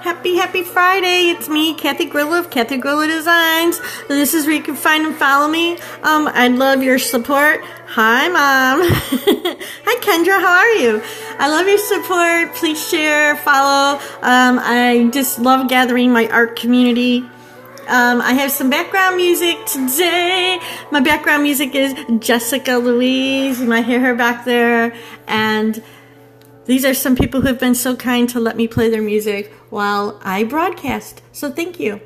Happy Friday. It's me, Kathy Grillo of Kathy Grillo Designs. This is where you can find and follow me. I'd love your support. Hi, Mom. Hi, Kendra. How are you? I love your support. Please share, follow. I just love gathering my art community. I have some background music today. My background music is Jessica Louise. You might hear her back there. And these are some people who have been so kind to let me play their music while I broadcast. So thank you.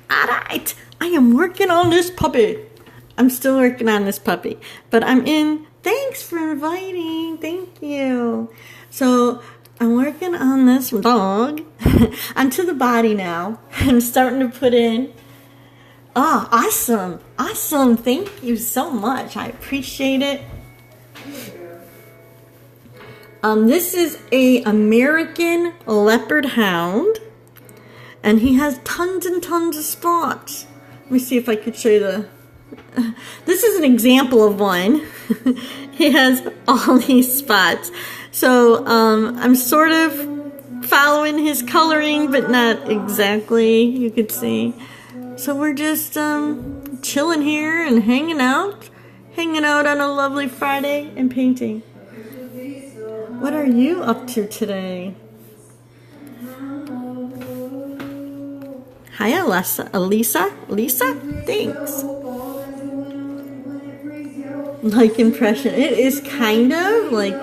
Alright, I am working on this puppy. I'm still working on this puppy. But I'm in. Thanks for inviting. Thank you. So I'm working on this dog onto the body now. I'm starting to put in. Oh, awesome. Awesome. Thank you so much. I appreciate it. This is a American Leopard Hound, and he has tons and tons of spots. Let me see if I could show you the... This is an example of one. He has all these spots. So I'm sort of following his coloring, but not exactly, you could see. So we're just chilling here and hanging out on a lovely Friday and painting. What are you up to today? Hi, Elisa, thanks. Like impression. It is kind of like,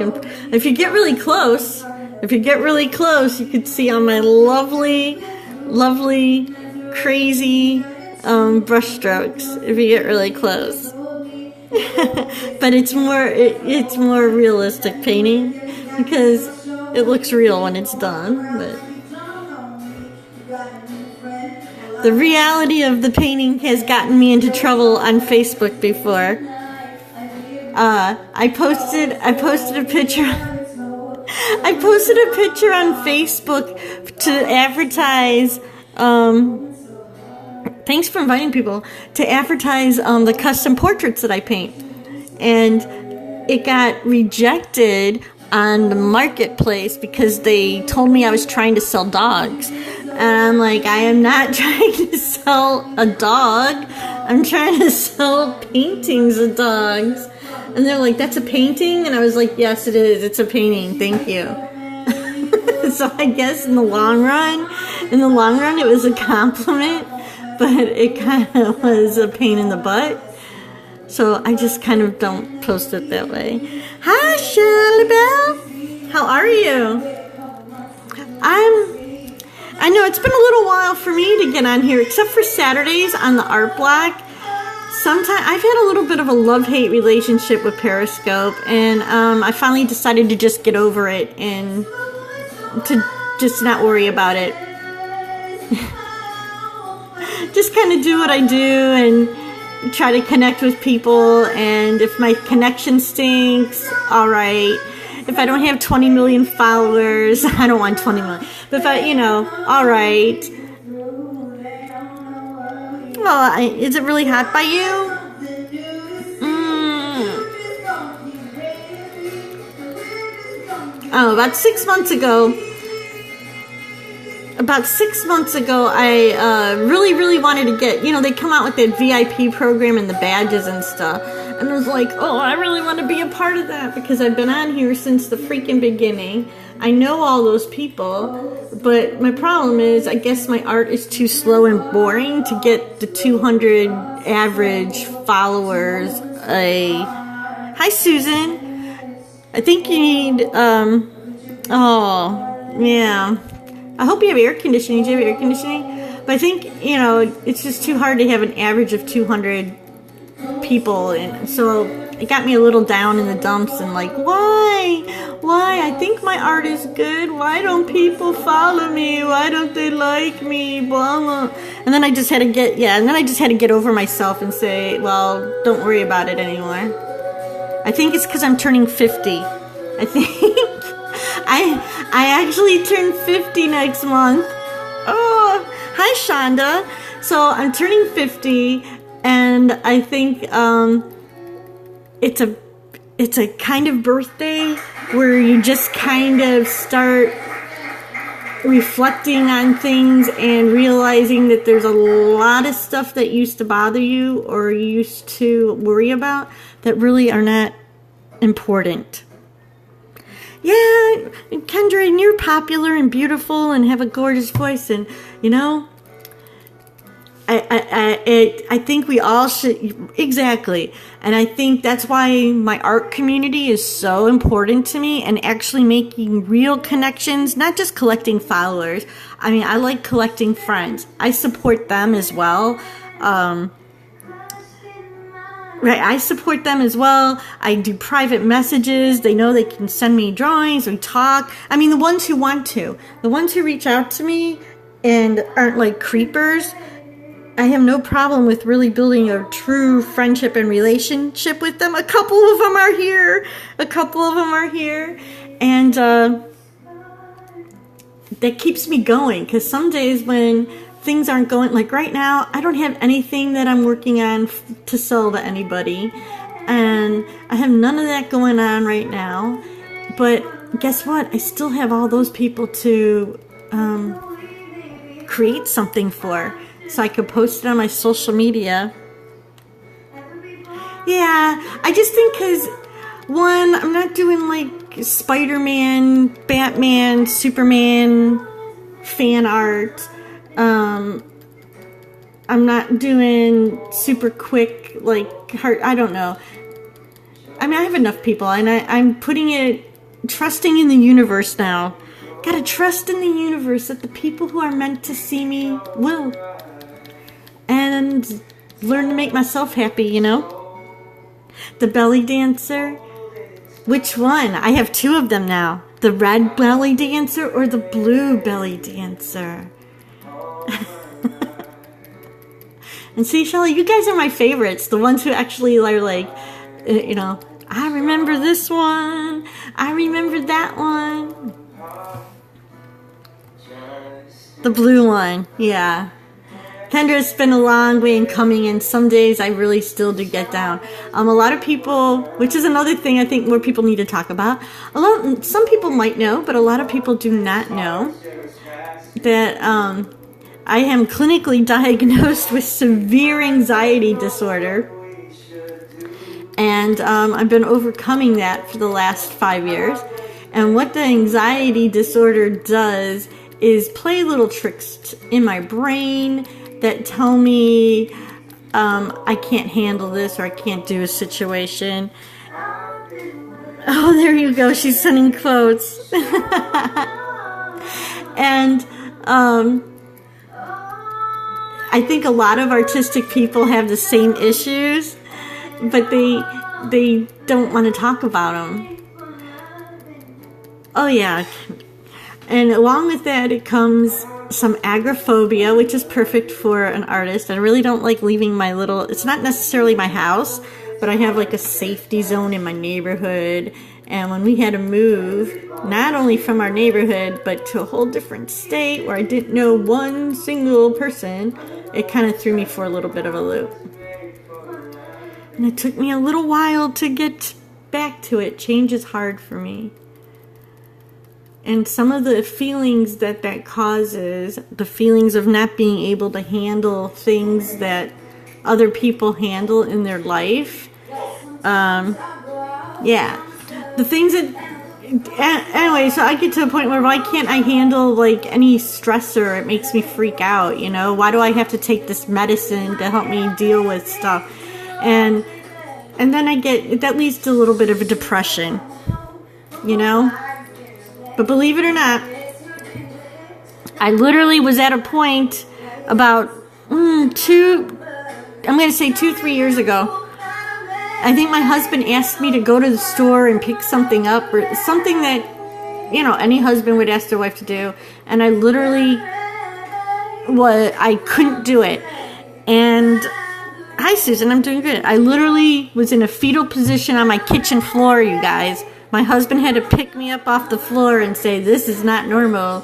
if you get really close, you could see on my lovely, crazy brush strokes if you get really close. But it's more realistic painting because it looks real when it's done. But the reality of the painting has gotten me into trouble on Facebook before. I posted a picture. I posted a picture on Facebook to advertise. Thanks for inviting people to advertise the custom portraits that I paint, and it got rejected on the marketplace because they told me I was trying to sell dogs. And I'm like, I am not trying to sell a dog. I'm trying to sell paintings of dogs. And they're like, that's a painting? And I was like, yes, it is. It's a painting. Thank you. So I guess in the long run, it was a compliment, but it kind of was a pain in the butt. So I just kind of don't post it that way. Hi, Shirley Bell. How are you? I know it's been a little while for me to get on here, except for Saturdays on the art block. Sometimes I've had a little bit of a love-hate relationship with Periscope, and I finally decided to just get over it and to just not worry about it. Just kind of do what I do and try to connect with people, and if my connection stinks, alright. If I don't have 20 million followers, I don't want 20 million. But if I, alright. Well, is it really hot by you? Oh, about 6 months ago, I really wanted to get, they come out with that VIP program and the badges and stuff. And I was like, oh, I really want to be a part of that because I've been on here since the freaking beginning. I know all those people, but my problem is I guess my art is too slow and boring to get the 200 average followers. Hi, Susan. I think you need, yeah. I hope you have air conditioning. Do you have air conditioning? But I think, it's just too hard to have an average of 200 people. And so it got me a little down in the dumps and like, why? I think my art is good. Why don't people follow me? Why don't they like me? Blah, blah. And then I just had to get over myself and say, well, don't worry about it anymore. I think it's because I'm turning 50. I think I actually turn 50 next month. Oh, hi, Shonda. So I'm turning 50, and I think it's a kind of birthday where you just kind of start reflecting on things and realizing that there's a lot of stuff that used to bother you or you used to worry about that really are not important. Yeah, Kendra, and you're popular and beautiful and have a gorgeous voice, and you know, I think we all should, exactly. And I think that's why my art community is so important to me, and actually making real connections, not just collecting followers. I mean, I like collecting friends. I support them as well. Right, I support them as well. I do private messages. They know they can send me drawings. We talk. I mean, the ones who want to. The ones who reach out to me and aren't like creepers, I have no problem with really building a true friendship and relationship with them. A couple of them are here. And that keeps me going, because some days when things aren't going, like right now, I don't have anything that I'm working on to sell to anybody. And I have none of that going on right now. But guess what? I still have all those people to create something for. So I could post it on my social media. Yeah, I just think because, one, I'm not doing like Spider-Man, Batman, Superman fan art. I'm not doing super quick, like, heart, I don't know. I mean, I have enough people, and I'm putting it, trusting in the universe now. Gotta trust in the universe that the people who are meant to see me will. And learn to make myself happy, you know? The belly dancer. Which one? I have two of them now. The red belly dancer or the blue belly dancer? And see, Shelly, you guys are my favorites. The ones who actually are like, you know, I remember this one. I remember that one. The blue one, yeah. Kendra, it's been a long way in coming, and some days I really still do get down. A lot of people, which is another thing I think more people need to talk about. Some people might know, but a lot of people do not know that I am clinically diagnosed with severe anxiety disorder. And I've been overcoming that for the last 5 years. And what the anxiety disorder does is play little tricks in my brain that tell me I can't handle this or I can't do a situation. Oh, there you go. She's sending quotes. And I think a lot of artistic people have the same issues, but they don't want to talk about them. Oh, yeah. And along with that, it comes some agoraphobia, which is perfect for an artist. I really don't like leaving my little, it's not necessarily my house, but I have like a safety zone in my neighborhood. And when we had to move, not only from our neighborhood, but to a whole different state where I didn't know one single person, it kind of threw me for a little bit of a loop. And it took me a little while to get back to it. Change is hard for me. And some of the feelings that causes, the feelings of not being able to handle things that other people handle in their life. Yeah. The things that, anyway, so I get to a point where why can't I handle like any stressor? It makes me freak out, you know? Why do I have to take this medicine to help me deal with stuff? And then that leads to a little bit of a depression, you know? But believe it or not, I literally was at a point about 2-3 years ago. I think my husband asked me to go to the store and pick something up, or something that, you know, any husband would ask their wife to do. And I literally I couldn't do it. And hi, Susan, I'm doing good. I literally was in a fetal position on my kitchen floor, you guys. My husband had to pick me up off the floor and say, this is not normal.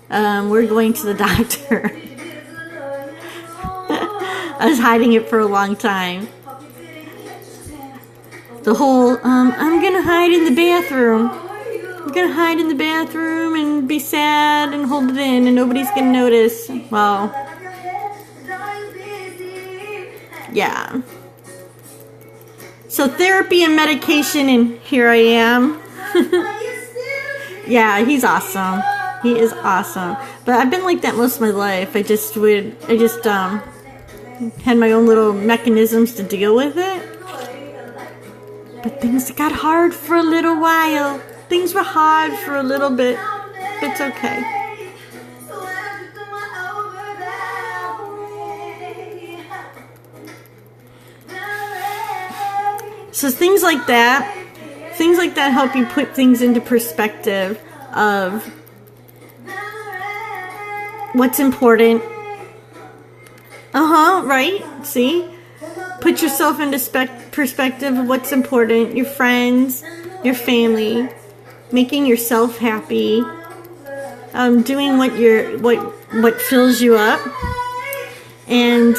We're going to the doctor. I was hiding it for a long time. The whole, I'm going to hide in the bathroom. You're gonna hide in the bathroom and be sad and hold it in and nobody's gonna notice. Well, yeah. So therapy and medication, and here I am. Yeah, he's awesome. He is awesome. But I've been like that most of my life. I just had my own little mechanisms to deal with it. But things got hard for a little while. Things were hard for a little bit. It's okay. So things like that help you put things into perspective of what's important. Right? See? Put yourself into perspective of what's important. Your friends, your family, making yourself happy, doing what fills you up, and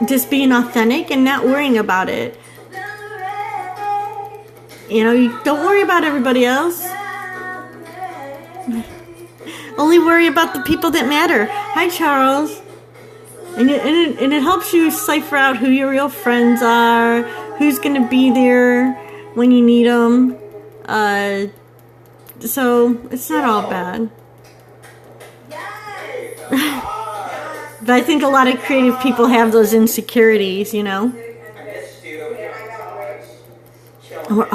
just being authentic and not worrying about it. You know, you don't worry about everybody else. Only worry about the people that matter. Hi, Charles. And it helps you cipher out who your real friends are, who's going to be there when you need them. So it's not all bad. But I think a lot of creative people have those insecurities, you know. And we're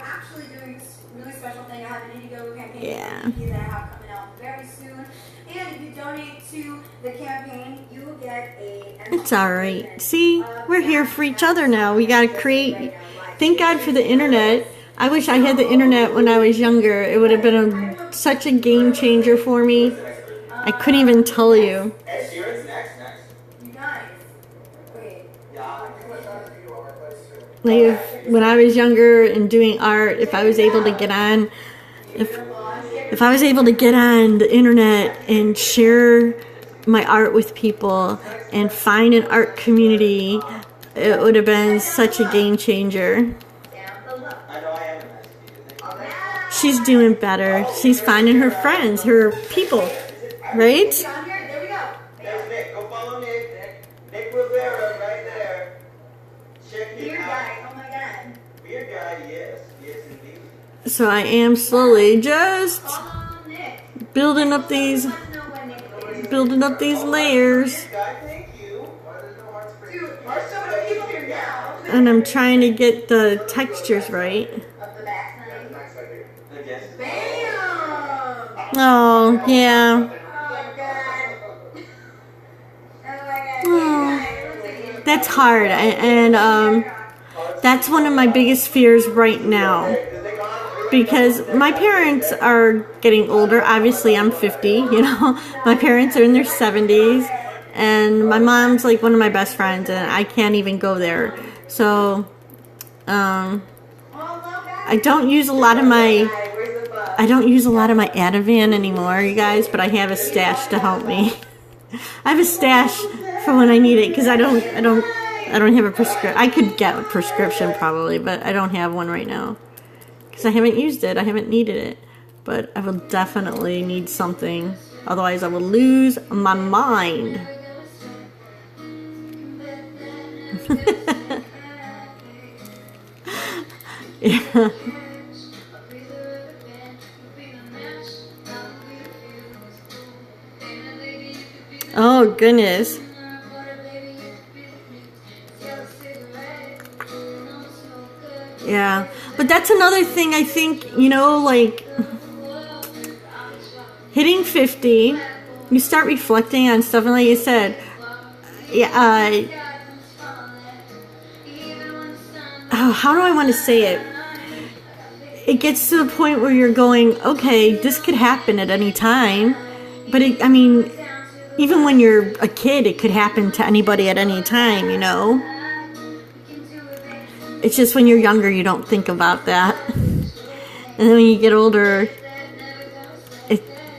actually doing this really special thing. I have an Indiegogo campaign that I have coming out very soon. And if you donate to the campaign, you will get It's alright. See, we're here for each other now. We gotta create. Thank God for the internet. I wish I had the internet when I was younger. It would have been such a game changer for me. I couldn't even tell you. Like when I was younger and doing art, if I was able to get on, if I was able to get on the internet and share my art with people and find an art community, it would have been such a game changer. She's doing better. She's finding her friends, her people, right? There we go. There's Nick. Go follow Nick. Nick Rivera, right there. Check him out. Weird guy. Oh my God. Weird guy. Yes. Yes, indeed. So I am slowly just building up these layers. And I'm trying to get the textures right. Oh, yeah. Oh, that's hard. And that's one of my biggest fears right now. Because my parents are getting older. Obviously, I'm 50, you know. My parents are in their 70s. And my mom's like one of my best friends. And I can't even go there. So, I don't use a lot of my Ativan anymore, you guys, but I have a stash to help me. I have a stash for when I need it, because I don't have a prescription. I could get a prescription probably, but I don't have one right now. Because I haven't used it, I haven't needed it. But I will definitely need something, otherwise I will lose my mind. Yeah. Oh, goodness. Yeah. But that's another thing I think, you know, like, hitting 50, you start reflecting on stuff, and like you said, how do I want to say it? It gets to the point where you're going, okay, this could happen at any time. But, even when you're a kid, it could happen to anybody at any time, you know? It's just when you're younger, you don't think about that. And then when you get older,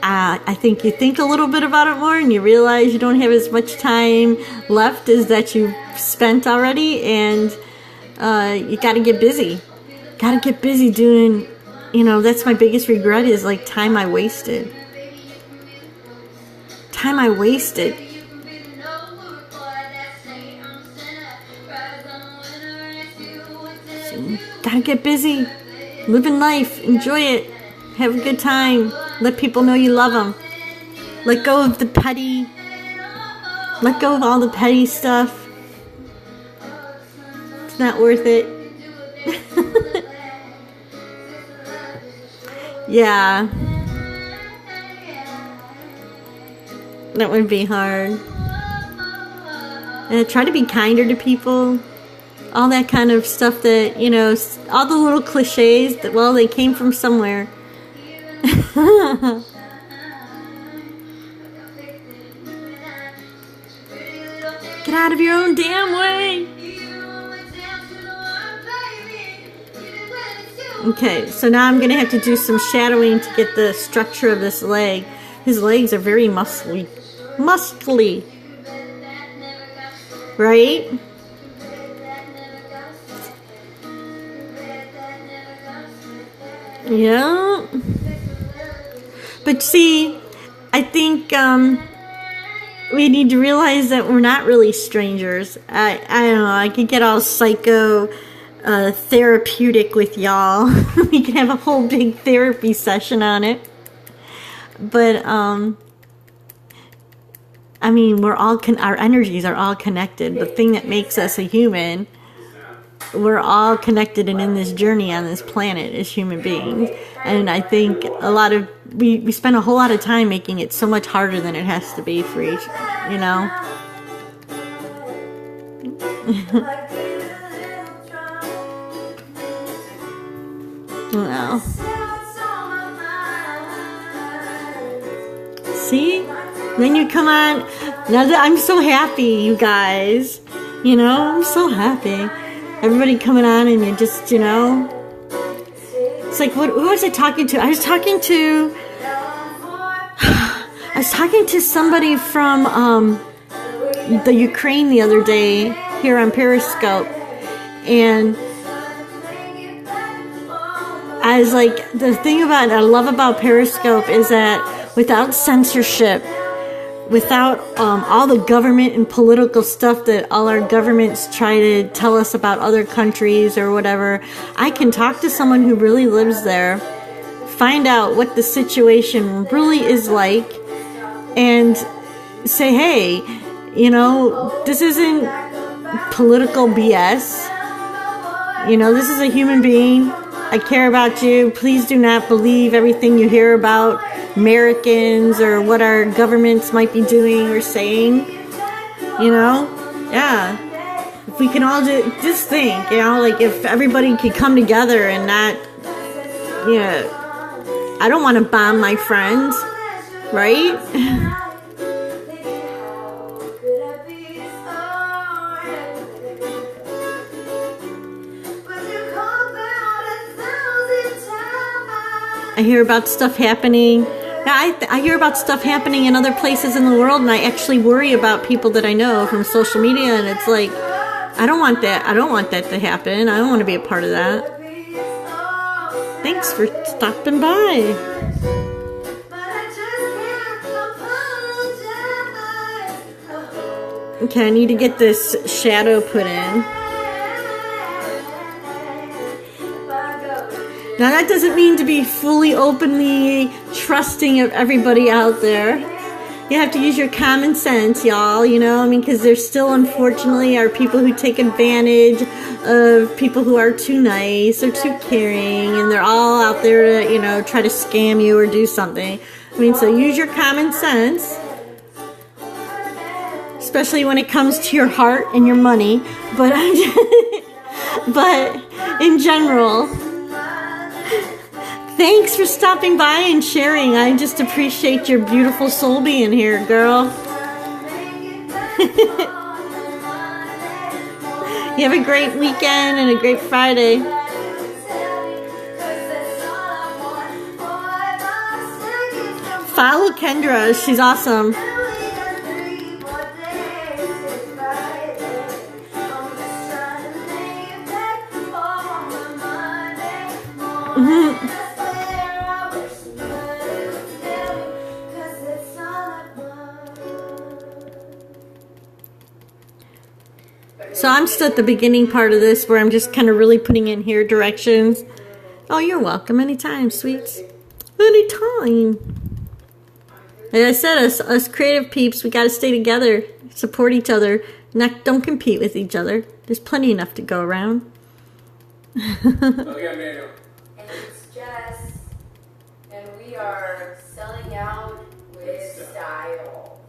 I think you think a little bit about it more, and you realize you don't have as much time left as that you've spent already, and You gotta get busy. Gotta get busy doing, that's my biggest regret is like time I wasted. Time I wasted. So, gotta get busy. Living life. Enjoy it. Have a good time. Let people know you love them. Let go of the petty. Let go of all the petty stuff. It's not worth it. Yeah. That would be hard. Try to be kinder to people. All that kind of stuff that, all the little cliches that, well, they came from somewhere. Get out of your own damn way. Okay, so now I'm going to have to do some shadowing to get the structure of this leg. His legs are very muscly. Muscly. Right? Yeah. But see, I think we need to realize that we're not really strangers. I don't know, I could get all psycho therapeutic with y'all. We can have a whole big therapy session on it. But I mean, we're all our energies are all connected. The thing that makes us a human, we're all connected and in this journey on this planet as human beings. And I think we spend a whole lot of time making it so much harder than it has to be for each, Well. See? Then you come on. Now that I'm so happy, you guys. I'm so happy. Everybody coming on and you just, it's like, who was I talking to? I was talking to somebody from the Ukraine the other day here on Periscope. And I was like, the thing I love about Periscope is that without censorship, without all the government and political stuff that all our governments try to tell us about other countries or whatever, I can talk to someone who really lives there, find out what the situation really is like, and say, hey, this isn't political BS. This is a human being. I care about you. Please do not believe everything you hear about Americans or what our governments might be doing or saying. Yeah. If we can all just think, like if everybody could come together and not, I don't want to bomb my friends, right? I hear about stuff happening. I hear about stuff happening in other places in the world, and I actually worry about people that I know from social media, and it's like, I don't want that. I don't want that to happen. I don't want to be a part of that. Thanks for stopping by. Okay, I need to get this shadow put in. Now that doesn't mean to be fully openly trusting of everybody out there. You have to use your common sense, y'all, because there still unfortunately are people who take advantage of people who are too nice or too caring, and they're all out there to, try to scam you or do something. So use your common sense, especially when it comes to your heart and your money, but in general. Thanks for stopping by and sharing. I just appreciate your beautiful soul being here, girl. You have a great weekend and a great Friday. Follow Kendra. She's awesome. So I'm still at the beginning part of this where I'm just kind of really putting in here directions. Oh, you're welcome. Anytime, sweets. Anytime. Like I said, us creative peeps, we got to stay together, support each other, don't compete with each other. There's plenty enough to go around. Okay, Manuel. And it's Jess, and we are selling out with style.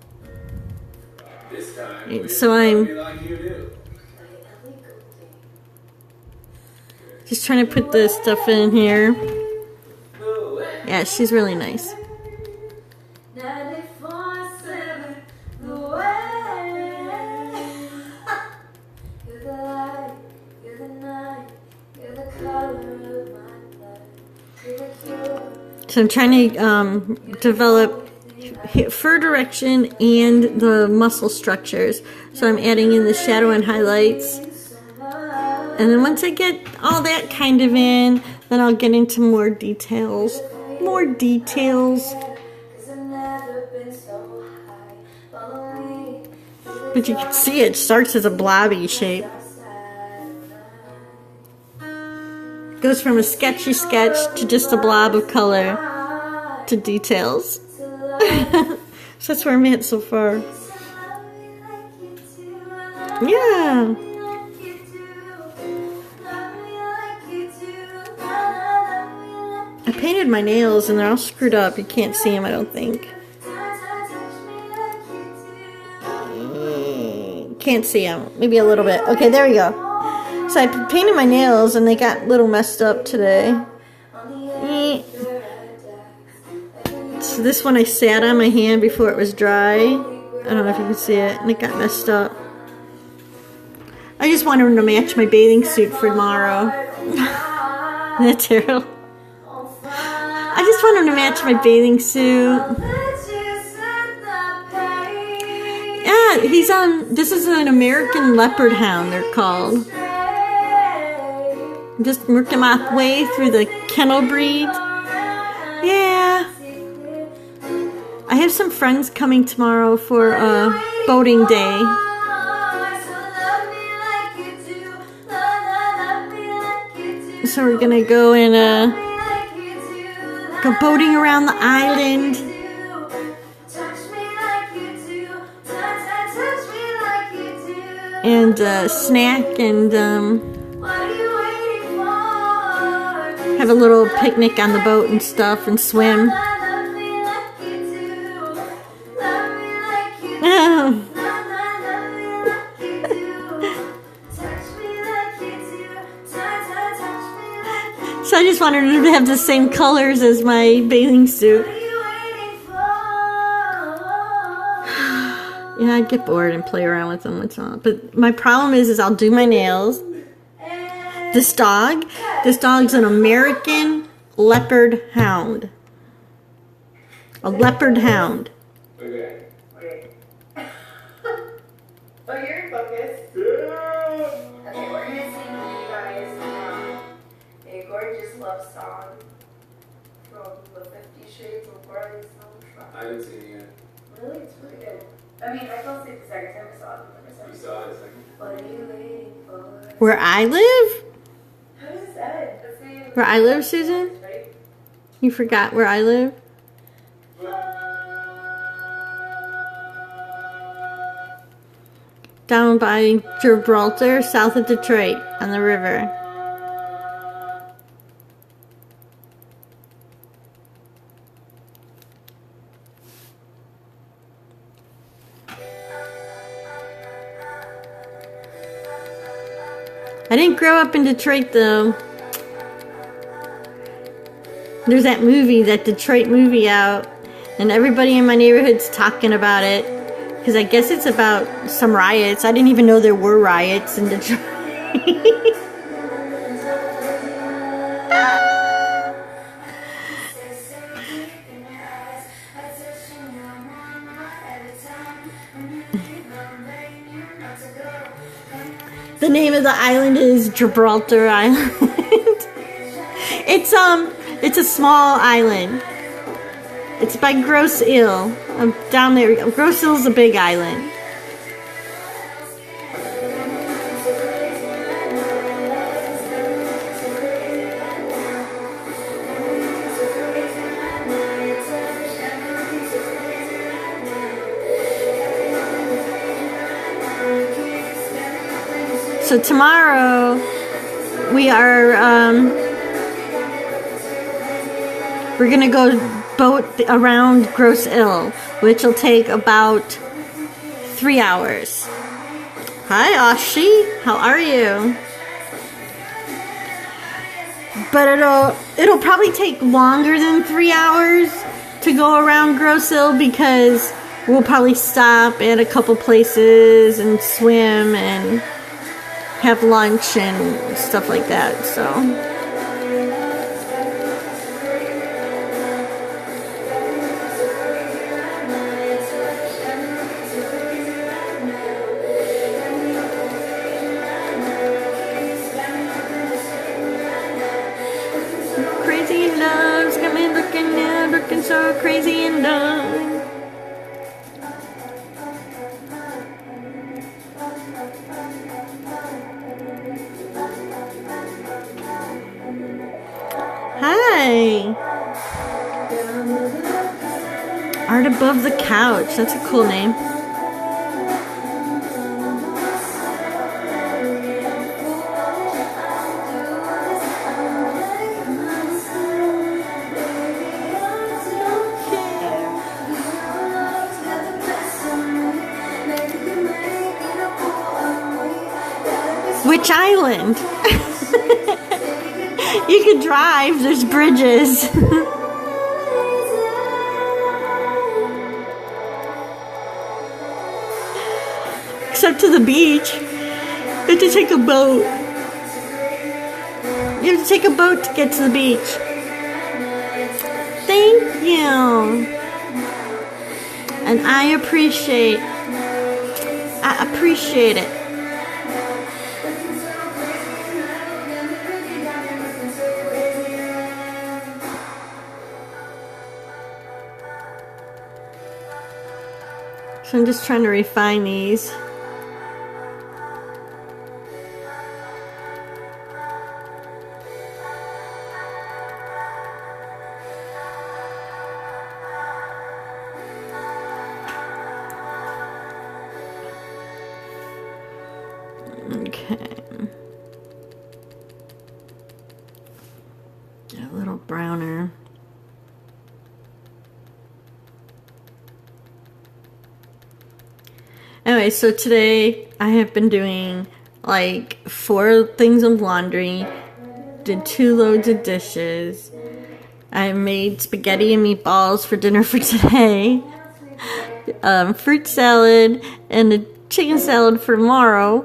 This time, So I'm like you do. just trying to put the stuff in here. Yeah, she's really nice. So I'm trying to develop fur direction and the muscle structures. So I'm adding in the shadow and highlights. And then once I get all that kind of in, then I'll get into more details. More details. But you can see it starts as a blobby shape. Goes from a sketchy sketch to just a blob of color to details. So that's where I'm at so far. Yeah. I painted my nails and they're all screwed up. You can't see them, I don't think. Can't see them. Maybe a little bit. Okay, there we go. So I painted my nails and they got a little messed up today. So this one I sat on my hand before it was dry. I don't know if you can see it. And it got messed up. I just wanted to match my bathing suit for tomorrow. That's terrible. I just want him to match my bathing suit. Yeah, he's on. This is an American Leopard Hound, they're called. I'm just working my way through the kennel breed. Yeah. I have some friends coming tomorrow for boating day. So we're gonna go and go boating around the island. And snack and have a little picnic on the boat and stuff and swim. So I just wanted to have the same colors as my bathing suit. Yeah, I'd get bored and play around with them once in a while. But my problem is I'll do my nails. This dog's an American Leopard Hound. A Leopard Hound. Okay. Oh, you're in focus. Okay, we're gonna sing for you guys a gorgeous love song from the 50 Shades of Grey soundtrack. I haven't seen it yet. Really? It's really good. I mean, I fell asleep the second time I saw it. You saw it a second? What are you waiting for? Where I live? How does it say? Let's see. Where I live, Susan? Right? You forgot where I live? Down by Gibraltar, south of Detroit, on the river. I didn't grow up in Detroit, though. There's that movie, that Detroit movie out, and everybody in my neighborhood's talking about it. Because I guess it's about some riots. I didn't even know there were riots in Detroit. The name of the island is Gibraltar Island. It's a small island. It's by Gross Ill. Down there. Gross Ill's a big island. So tomorrow we are we're gonna go boat around Gross Ill, which will take about 3 hours. Hi Ashi, how are you? But it'll probably take longer than 3 hours to go around Gross Ill because we'll probably stop at a couple places and swim and have lunch and stuff like that, so. Crazy in love, got me looking so crazy in love. Hi! Art Above the Couch. That's a cool name. Which island? You could drive, there's bridges. Except to the beach. You have to take a boat. You have to take a boat to get to the beach. Thank you. And I appreciate it. So I'm just trying to refine these. Okay. A little browner. Anyway, so today I have been doing like 4 things of laundry, did 2 loads of dishes. I made spaghetti and meatballs for dinner for today, fruit salad, and a chicken salad for tomorrow.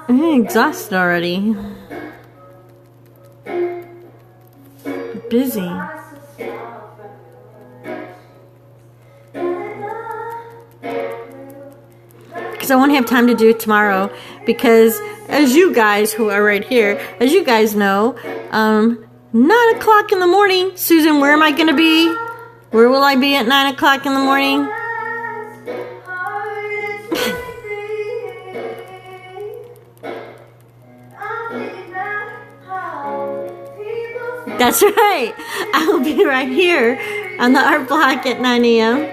I'm exhausted already. Busy. Because I won't have time to do it tomorrow, because as you guys who are right here, as you guys know, 9 o'clock in the morning. Susan, where am I going to be? Where will I be at 9 o'clock in the morning? That's right. I will be right here on the art block at 9 a.m.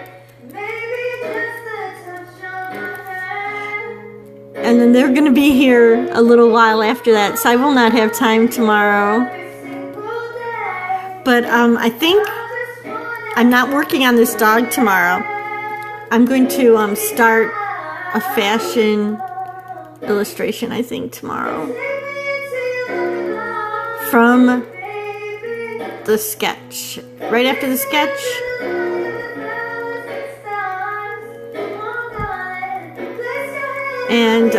And then they're going to be here a little while after that, so I will not have time tomorrow. But I think I'm not working on this dog tomorrow. I'm going to start a fashion illustration, I think, tomorrow. From the sketch. Right after the sketch. And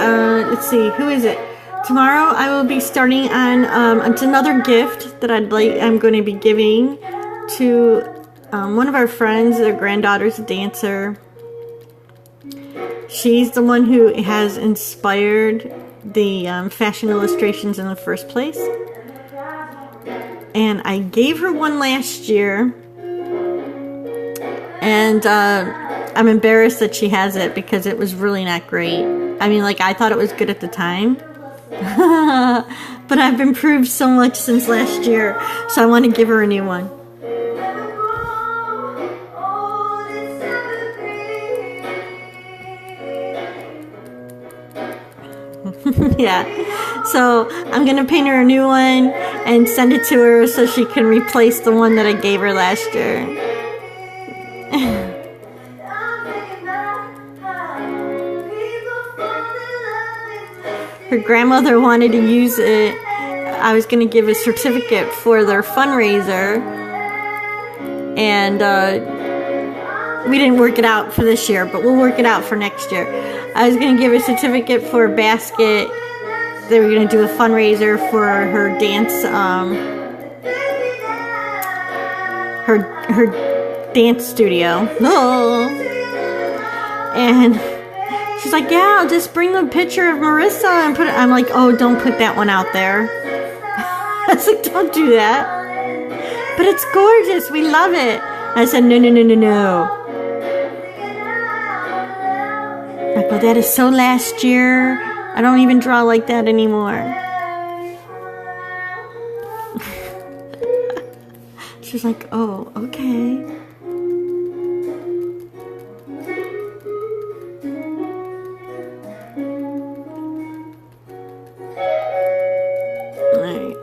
let's see, who is it? Tomorrow I will be starting on it's another gift that I'm going to be giving to one of our friends. Their granddaughter's a dancer. She's the one who has inspired the fashion illustrations in the first place. And I gave her one last year. And I'm embarrassed that she has it because it was really not great. I mean, like, I thought it was good at the time. But I've improved so much since last year. So I want to give her a new one. Yeah, so I'm gonna paint her a new one and send it to her so she can replace the one that I gave her last year. Her grandmother wanted to use it. I was gonna give a certificate for their fundraiser, and we didn't work it out for this year, but we'll work it out for next year. I was going to give a certificate for a basket. They were going to do a fundraiser for her dance, her dance studio. Oh. And she's like, yeah, I'll just bring a picture of Marissa and put it. I'm like, oh, don't put that one out there. I was like, don't do that. But it's gorgeous. We love it. I said, no, no, no, no, no. Like, well, that is so last year. I don't even draw like that anymore. She's like, oh, okay. Alright.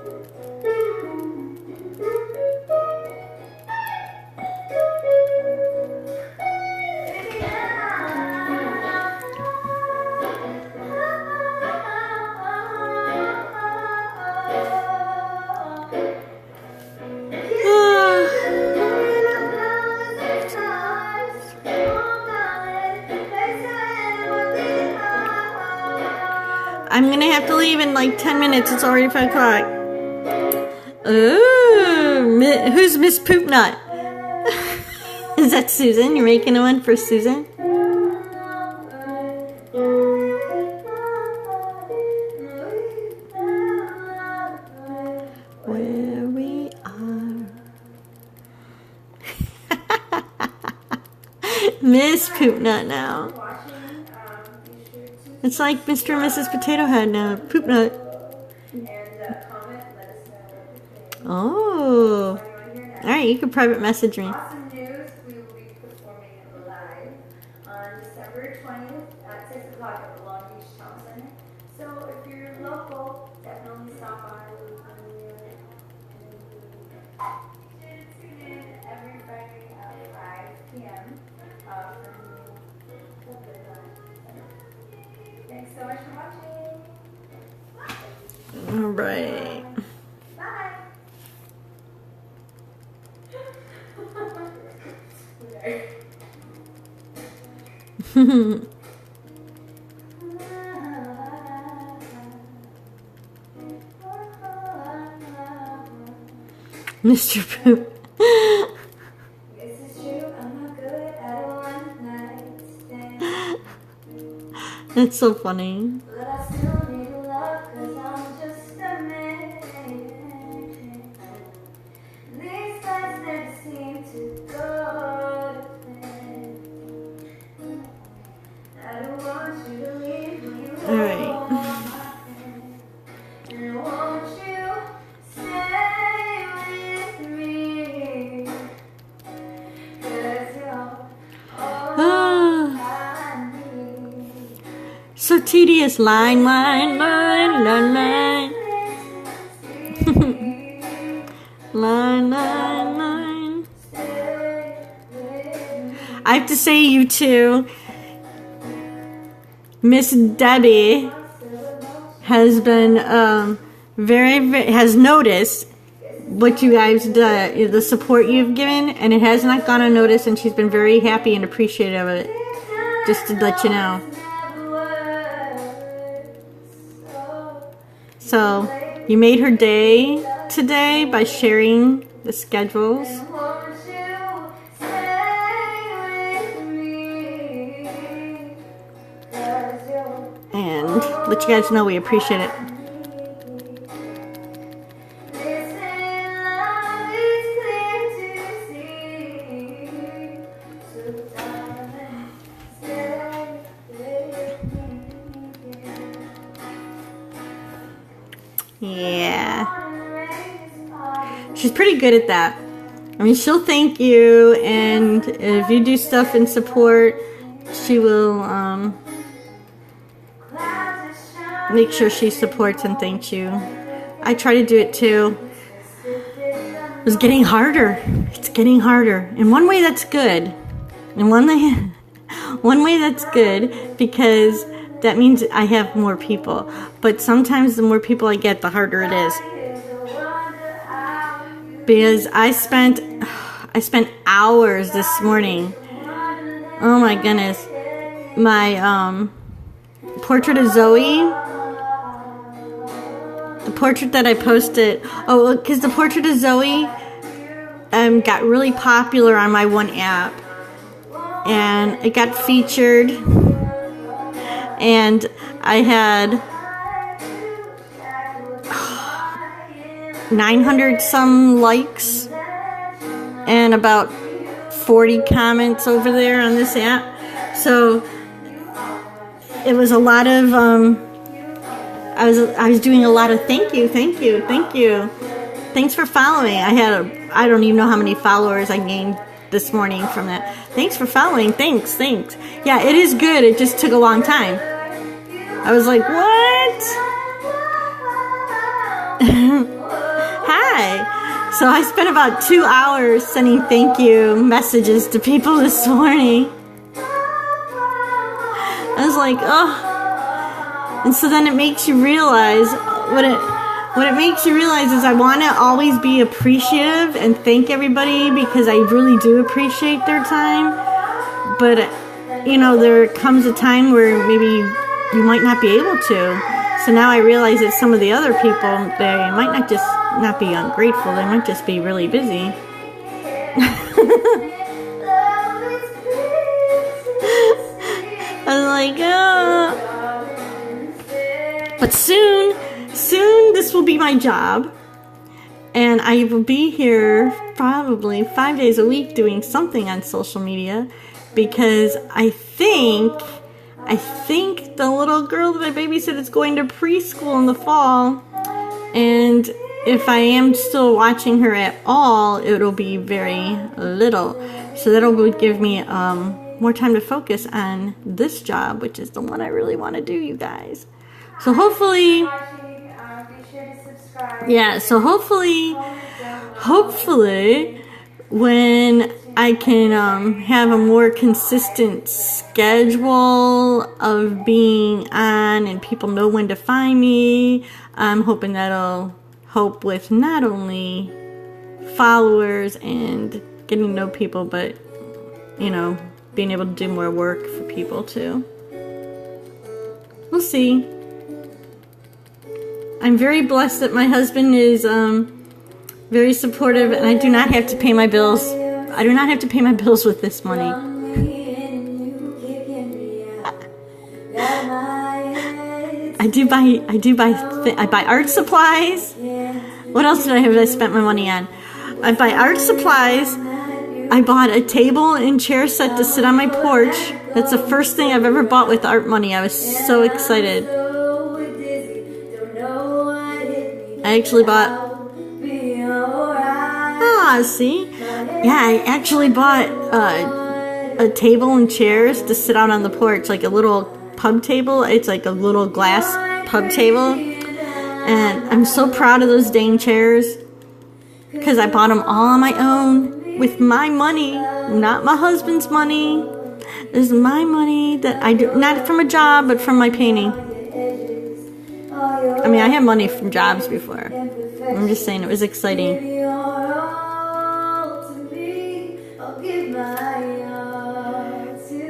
I'm gonna have to leave in like 10 minutes. It's already 5 o'clock. Ooh, who's Miss Poopnut? Is that Susan? You're making one for Susan? Where we are. Miss Poopnut now. It's like Mr. and Mrs. Potato Head now. Poop Nut. Oh. Alright, you can private message me. Awesome news, we will be performing live on December 20th at 6 o'clock at the Long Beach Town Center. So if you're local, definitely stop by. Tune in every Friday at 5 p.m. Thanks so much for watching. All right. Bye. Mr. Poop. This is true, I'm not good at a one-night stand. That's so funny. But I still need love, 'cause I'm just a man. These nights never seem to go to plan. I don't want you to leave when you hold Alright. my hand. And won't you stay with me? 'Cause you're all I need. So tedious. Line, line, line, line, line. Line, line, line. I have to say, you two, Miss Debbie has been has noticed what you guys the support you've given, and it has not gone unnoticed, and she's been very happy and appreciative of it. Just to let you know. So you made her day today by sharing the schedules. And let you guys know we appreciate it. Yeah. She's pretty good at that. I mean, she'll thank you, and if you do stuff in support, she will make sure she supports and thanks you. I try to do it too. It's getting harder. It's getting harder. In one way, that's good. In one way that's good, because that means I have more people. But sometimes the more people I get, the harder it is. Because I spent hours this morning. Oh my goodness. My portrait of Zoe. The portrait that I posted. Oh, because the portrait of Zoe got really popular on my one app. And it got featured. And I had 900 some likes and about 40 comments over there on this app. So it was a lot of I was doing a lot of thank you. Thanks for following. I don't even know how many followers I gained this morning from that. Thanks for following. Thanks. Yeah, it is good. It just took a long time. I was like, what? Hi. So I spent about 2 hours sending thank you messages to people this morning. I was like, oh. And so then it makes you realize, what it makes you realize is I want to always be appreciative and thank everybody, because I really do appreciate their time. But, you know, there comes a time where maybe you might not be able to. So now I realize that some of the other people, they might not just not be ungrateful, they might just be really busy. I was like, oh. But soon this will be my job. And I will be here probably 5 days a week doing something on social media, because I think the little girl that I babysit is going to preschool in the fall, and if I am still watching her at all, it'll be very little. So that'll give me more time to focus on this job, which is the one I really want to do, you guys. So hopefully, yeah, so hopefully when I can have a more consistent schedule of being on and people know when to find me, I'm hoping that'll help with not only followers and getting to know people, but, you know, being able to do more work for people too. We'll see. I'm very blessed that my husband is very supportive, and I do not have to pay my bills. I do not have to pay my bills with this money. I buy art supplies. What else did I spent my money on? I buy art supplies. I bought a table and chair set to sit on my porch. That's the first thing I've ever bought with art money. I was so excited. I actually bought... see? Yeah, I actually bought a table and chairs to sit out on the porch, like a little pub table. It's like a little glass pub table. And I'm so proud of those dang chairs, because I bought them all on my own with my money, not my husband's money. This is my money that I do, not from a job, but from my painting. I mean, I had money from jobs before. I'm just saying, it was exciting.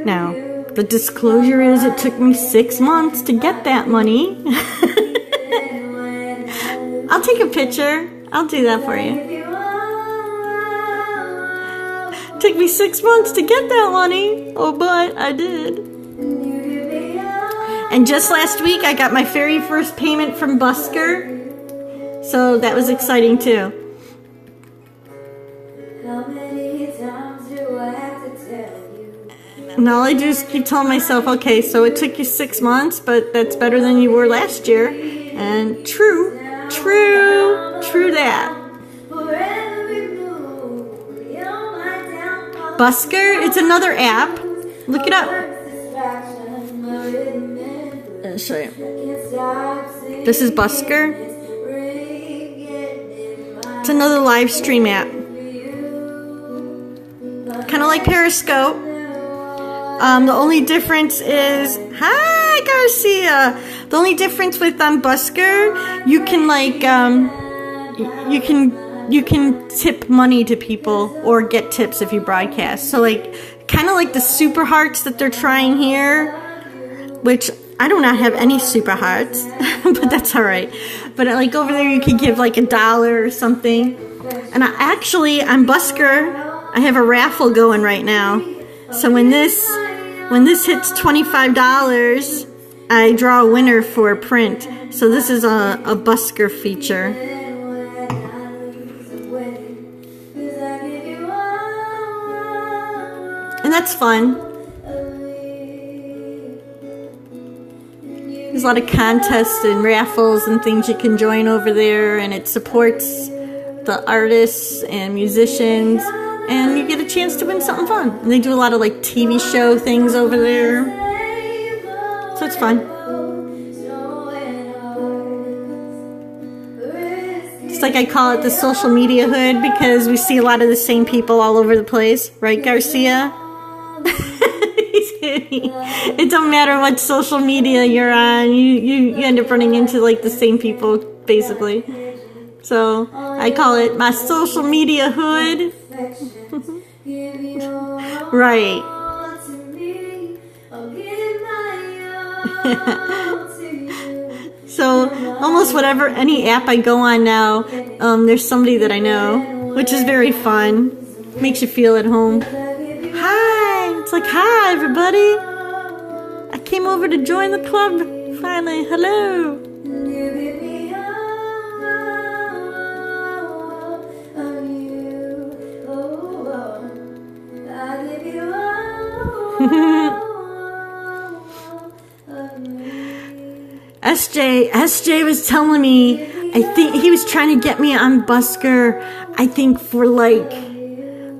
Now, the disclosure is it took me 6 months to get that money. I'll take a picture. I'll do that for you. It took me 6 months to get that money. Oh, but I did. And just last week, I got my very first payment from Busker. So that was exciting too. And all I do is keep telling myself, okay, so it took you 6 months, but that's better than you were last year. And true. True that. Busker, it's another app. Look it up. I'll show you. This is Busker. It's another live stream app. Kind of like Periscope. The only difference is, hi Garcia. The only difference with Busker, you can like you can tip money to people or get tips if you broadcast. So like kind of like the super hearts that they're trying here, which I do not have any super hearts, but that's all right. But like over there, you could give like $1 or something. And actually on Busker, I have a raffle going right now. So when this hits $25, I draw a winner for a print. So this is a Busker feature. And that's fun. There's a lot of contests and raffles and things you can join over there, and it supports the artists and musicians, and you get a chance to win something fun. And they do a lot of like TV show things over there, so it's fun. Just like I call it the social media hood, because we see a lot of the same people all over the place, right, Garcia? It don't matter what social media you're on, you end up running into like the same people basically. So I call it my social media hood. Right. So almost any app I go on now, there's somebody that I know, which is very fun. Makes you feel at home. Hi! It's like, hi everybody! I came over to join the club finally. Hello! SJ was telling me, I think he was trying to get me on Busker, I think for like,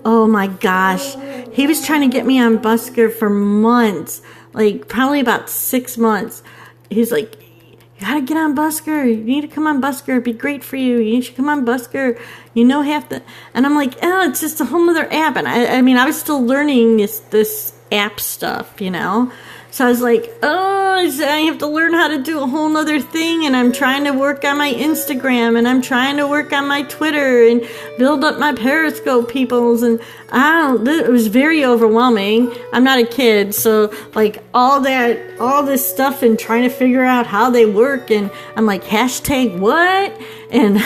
oh my gosh, he was trying to get me on Busker for months, like probably about 6 months. He's like, you gotta get on Busker, you need to come on Busker, it'd be great for you, you should come on Busker, you know, have to. And I'm like, oh, it's just a whole other app. And I mean, I was still learning this app stuff, you know. So I was like, oh, I have to learn how to do a whole nother thing, and I'm trying to work on my Instagram, and I'm trying to work on my Twitter, and build up my Periscope peoples, and it was very overwhelming. I'm not a kid, so like all this stuff, and trying to figure out how they work, and I'm like, hashtag what? And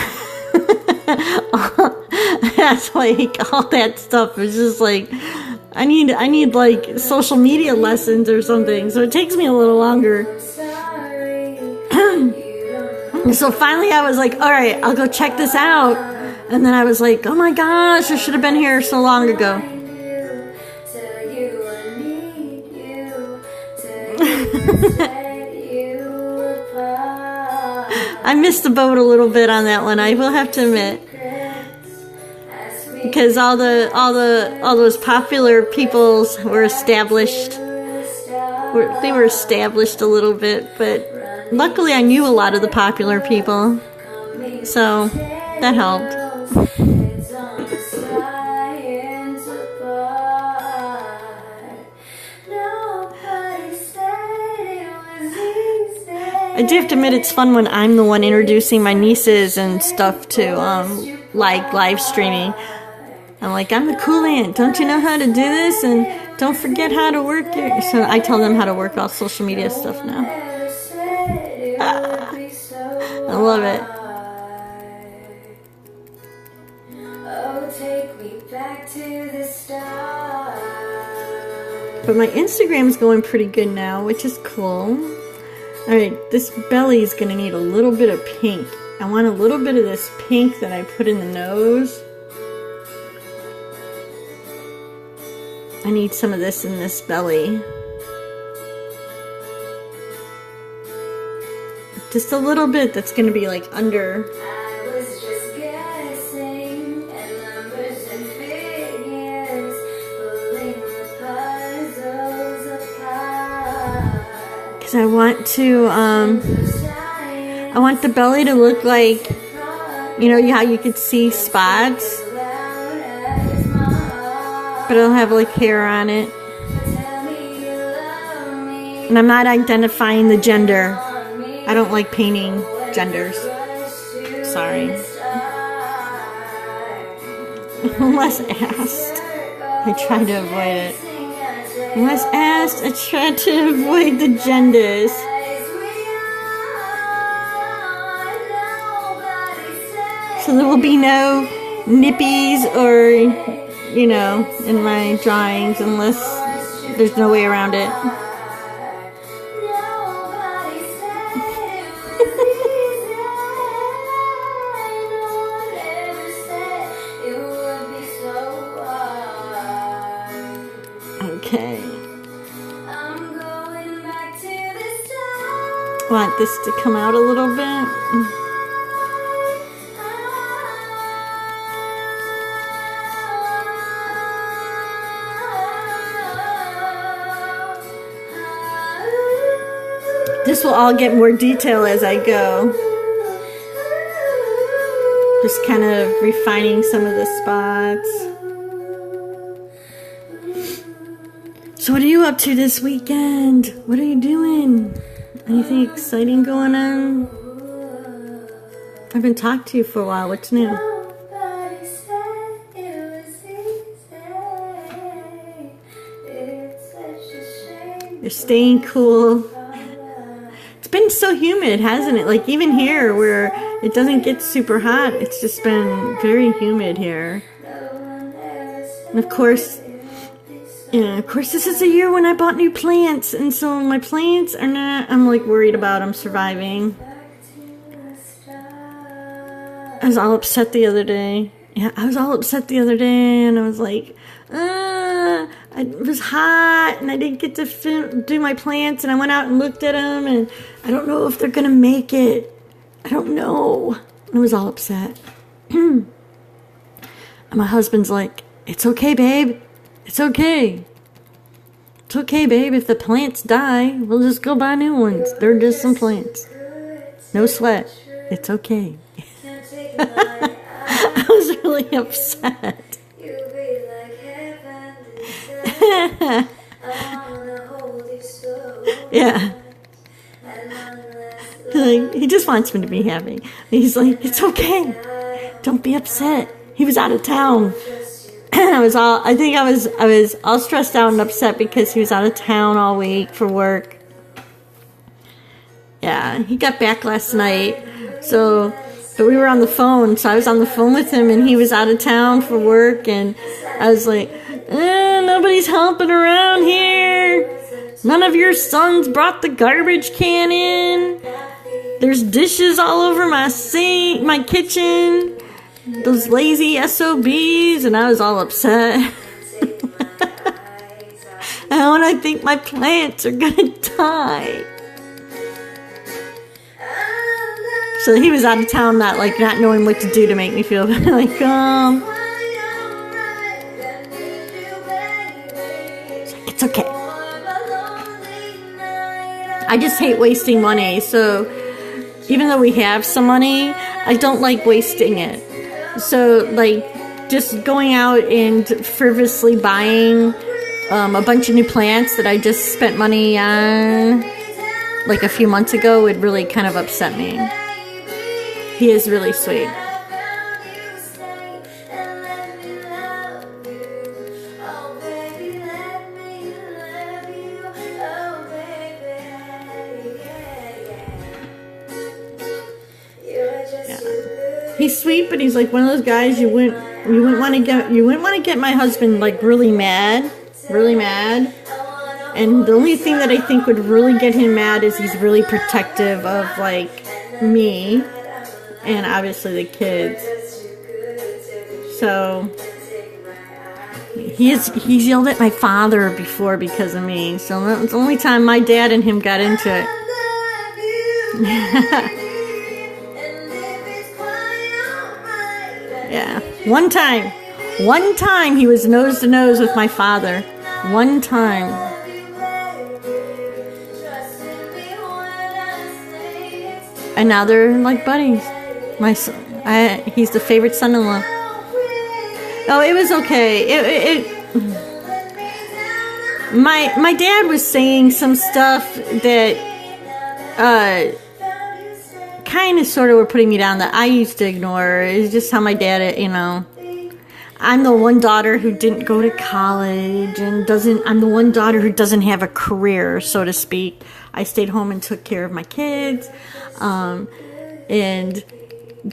that's like, all that stuff is just like, I need like social media lessons or something, so it takes me a little longer. So finally I was like, all right, I'll go check this out. And then I was like, oh my gosh, I should have been here so long ago. I missed the boat a little bit on that one, I will have to admit. Because all those popular peoples were established. They were established a little bit, but luckily I knew a lot of the popular people, so that helped. I do have to admit it's fun when I'm the one introducing my nieces and stuff to like live streaming. I'm like, I'm the cool aunt. Don't you know how to do this? And don't forget how to work it. So I tell them how to work all social media stuff now. I love it. But my Instagram's going pretty good now, which is cool. Alright, this belly is going to need a little bit of pink. I want a little bit of this pink that I put in the nose. I need some of this in this belly. just a little bit that's going to be like under. I was just guessing at numbers and figures, pulling the puzzles apart. Because I want to, I want the belly to look like, you know how you could see spots, but it'll have like hair on it. And I'm not identifying the gender. I don't like painting genders. Sorry. Unless asked, I try to avoid it. Unless asked, I try to avoid the genders. So there will be no nippies or, you know, in my drawings unless there's no way around it. Okay. Want this to come out a little bit. This will all get more detail as I go. Just kind of refining some of the spots. So what are you up to this weekend? What are you doing? Anything exciting going on? I haven't talked to you for a while. What's new? You're staying cool. It's been so humid, hasn't it? Like even here where it doesn't get super hot, it's just been very humid here. And of course, this is a year when I bought new plants, and so my plants are not, I'm like worried about them surviving. I was all upset the other day. Yeah, I was all upset the other day, and I was like, it was hot, and I didn't get to do my plants, and I went out and looked at them, and I don't know if they're going to make it. I don't know. I was all upset. And my husband's like, it's okay, babe. It's okay. It's okay, babe. If the plants die, we'll just go buy new ones. They're just some plants. No sweat. It's okay. I was really upset. Yeah. Like, he just wants me to be happy. He's like, it's okay. Don't be upset. He was out of town. I was all stressed out and upset because he was out of town all week for work. Yeah, he got back last night. But we were on the phone, so I was on the phone with him, and he was out of town for work, and I was like, nobody's helping around here. None of your sons brought the garbage can in. There's dishes all over my sink, my kitchen. Those lazy SOBs, and I was all upset. And I think my plants are gonna die. So he was out of town, not knowing what to do to make me feel like, it's okay. I just hate wasting money, so even though we have some money, I don't like wasting it. So, just going out and frivolously buying a bunch of new plants that I just spent money on, a few months ago, would really kind of upset me. He is really sweet. He's sweet, but he's like one of those guys you wouldn't want to get my husband really mad. And the only thing that I think would really get him mad is he's really protective of me and obviously the kids. So he's yelled at my father before because of me. So that's the only time my dad and him got into it. Yeah. One time he was nose to nose with my father. One time. And now they're like buddies. My son, he's the favorite son-in-law. Oh, it was okay. My dad was saying some stuff that kind of sort of were putting me down that I used to ignore. It's just how my dad, you know. I'm the one daughter who didn't go to college and I'm the one daughter who doesn't have a career, so to speak. I stayed home and took care of my kids, and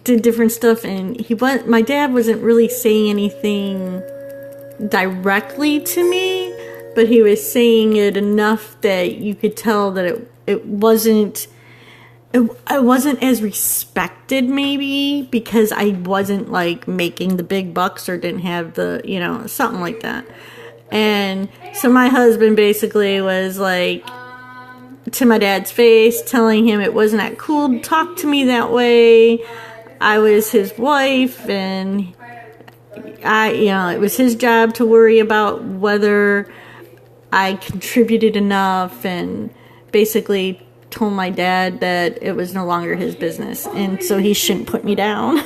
did different stuff. And my dad wasn't really saying anything directly to me, but he was saying it enough that you could tell that it wasn't as respected, maybe because I wasn't like making the big bucks or didn't have the, you know, something like that. And so my husband basically was like, to my dad's face, telling him it wasn't that cool to talk to me that way. I was his wife, and it was his job to worry about whether I contributed enough, and basically told my dad that it was no longer his business, and so he shouldn't put me down.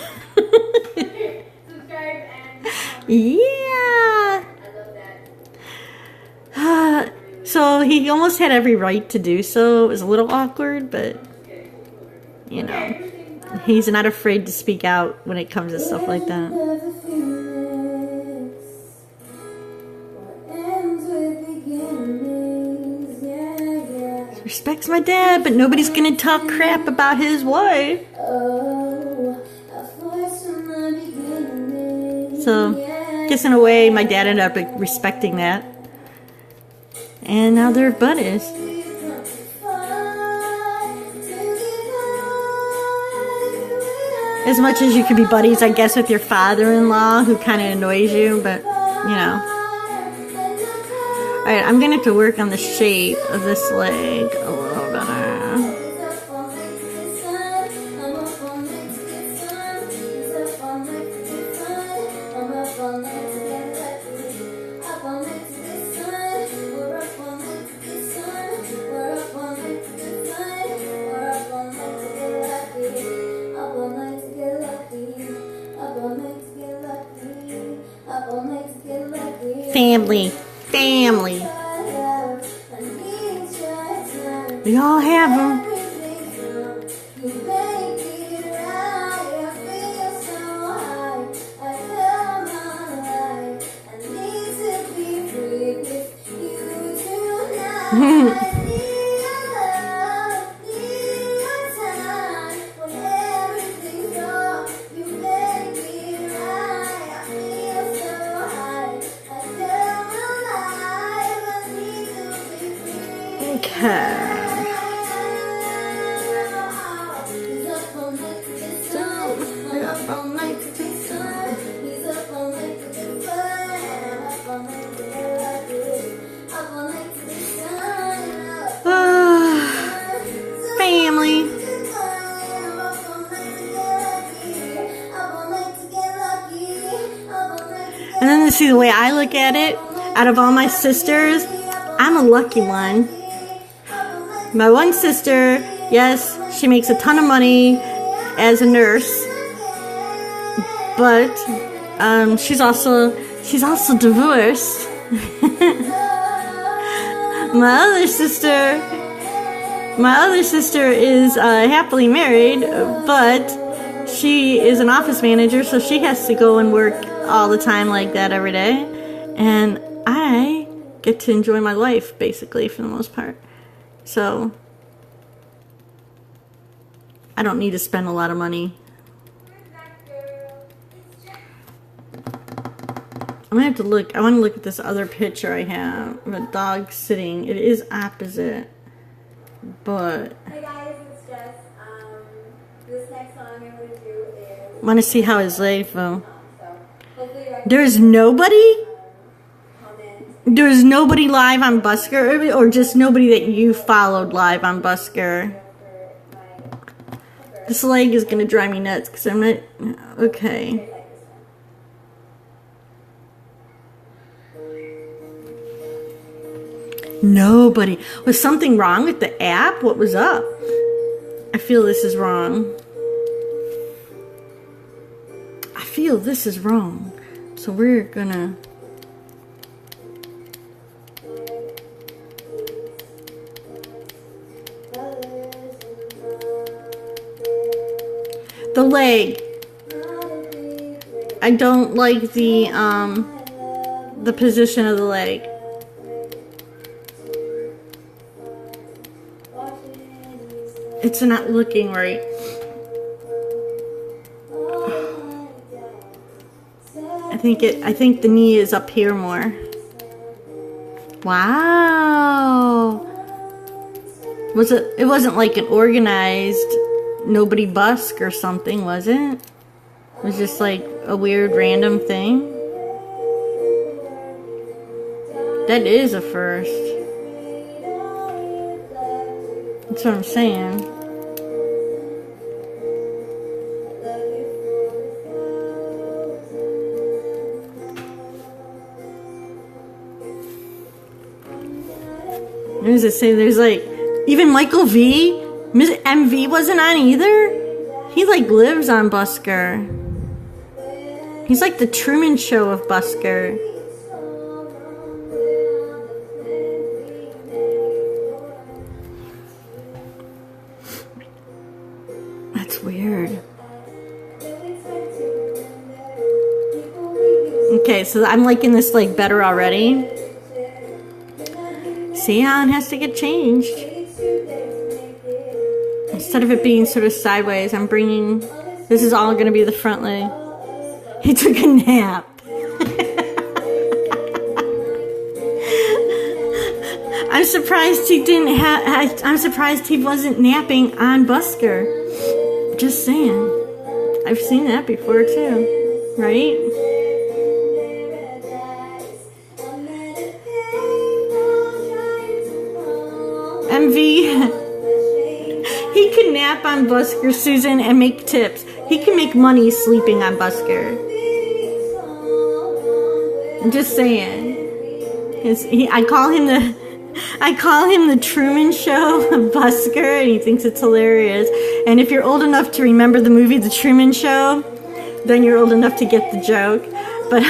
Yeah. So he almost had every right to do so. It was a little awkward, but you know, he's not afraid to speak out when it comes to stuff like that. Respects my dad, but nobody's gonna talk crap about his wife. So, guess in a way, my dad ended up respecting that. And now they're buddies. As much as you could be buddies, I guess, with your father-in-law, who kind of annoys you, but, you know. Alright, I'm going to have to work on the shape of this leg a little better. Family. We all have them. Family. And then to see the way I look at it, out of all my sisters, I'm a lucky one. My one sister, yes, she makes a ton of money as a nurse, but she's also divorced. My other sister is happily married, but she is an office manager, so she has to go and work all the time like that every day, and I get to enjoy my life basically for the most part. So I don't need to spend a lot of money. I'm gonna have to look. I want to look at this other picture I have of a dog sitting. It is opposite, but Hey guys, it's Jess. This next song I'm gonna do is. I want to see how his leg fell. So hopefully There's nobody. comment. There's nobody live on Busker, or just nobody that you followed live on Busker. For my This leg is gonna drive me nuts because I'm not. Okay. Nobody. Was something wrong with the app? What was up? I feel this is wrong. I feel this is wrong. So we're gonna. The leg. I don't like the position of the leg. It's not looking right. I think the knee is up here more. Wow. It wasn't like an organized nobody busk or something, was it? It was just like a weird random thing. That is a first. That's what I'm saying. What does it say? There's like, even Michael V? MV wasn't on either? He like lives on Busker. He's like the Truman Show of Busker. That's weird. Okay, so I'm liking this like better already. See how it has to get changed. Instead of it being sort of sideways, I'm bringing... This is all going to be the front leg. He took a nap. I'm surprised he didn't have... I'm surprised he wasn't napping on Busker. Just saying. I've seen that before too. Right? MV... He can nap on Busker, Susan, and make tips. He can make money sleeping on Busker. I'm just saying. I call him the Truman Show of Busker, and he thinks it's hilarious. And if you're old enough to remember the movie The Truman Show, then you're old enough to get the joke. But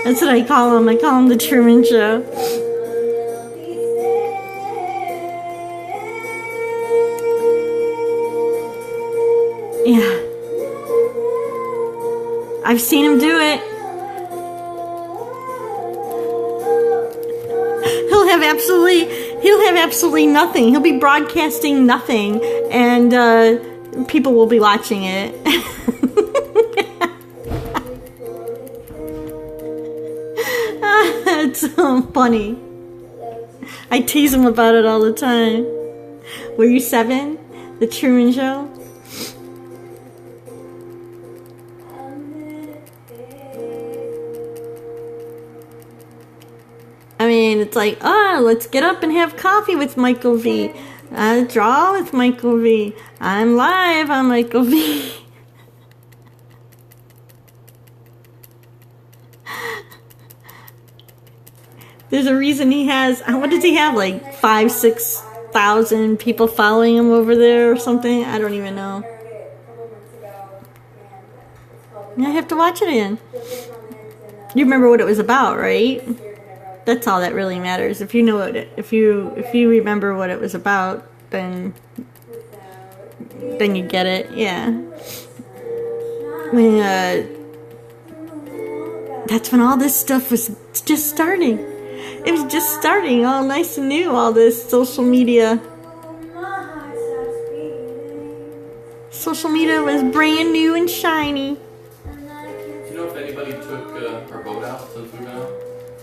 that's what I call him. I call him the Truman Show. Yeah. I've seen him do it. He'll have absolutely nothing. He'll be broadcasting nothing, and people will be watching it. It's so funny. I tease him about it all the time. Were you 7? The Truman Show? I mean, it's like, let's get up and have coffee with Michael V. Draw with Michael V. I'm live on Michael V. There's a reason he has, what does he have, like 5,000-6,000 people following him over there or something? I don't even know. I have to watch it again. You remember what it was about, right? That's all that really matters. If you know what if you remember what it was about, then you get it. Yeah. That's when all this stuff was just starting. It was just starting, all nice and new. All this social media. Social media was brand new and shiny. Do you know if anybody took our boat out since we've been out?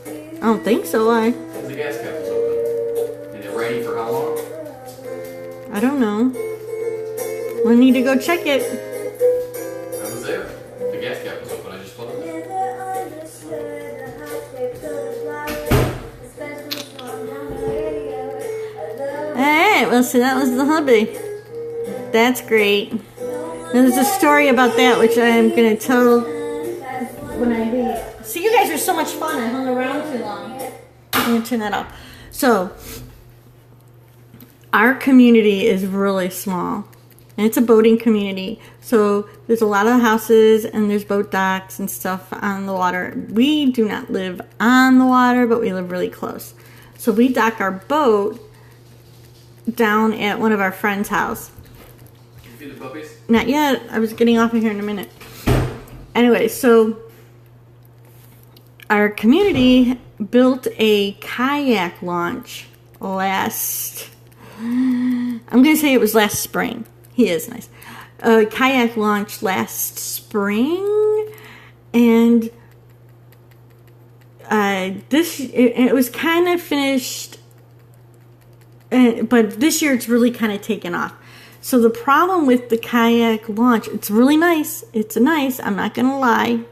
I don't think so, why? Because the gas cap was open. And it rained for how long? I don't know. We'll need to go check it. I was there. The gas cap was open. I just closed it. Alright, well, see, that was the hubby. that's great. And there's a story about that which I am going to tell when I leave. See, you guys are so much fun. I hung around too long. I'm going to turn that off. So, our community is really small. And it's a boating community. So, there's a lot of houses and there's boat docks and stuff on the water. We do not live on the water, but we live really close. So, we dock our boat down at one of our friends' house. Did you feed the puppies? Not yet. I was getting off of here in a minute. Anyway, so our community built a kayak launch last, I'm going to say it was last spring. He is nice. A kayak launch last spring, and it was kind of finished, but this year it's really kind of taken off. So the problem with the kayak launch, it's really nice. It's nice. I'm not going to lie.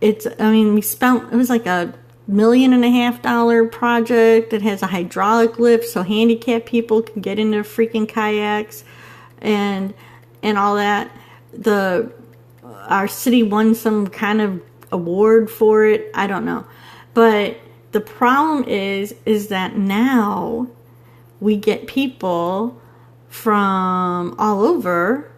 It was like $1.5 million project. It has a hydraulic lift so handicapped people can get into freaking kayaks and all that. Our city won some kind of award for it. I don't know. But the problem is that now we get people from all over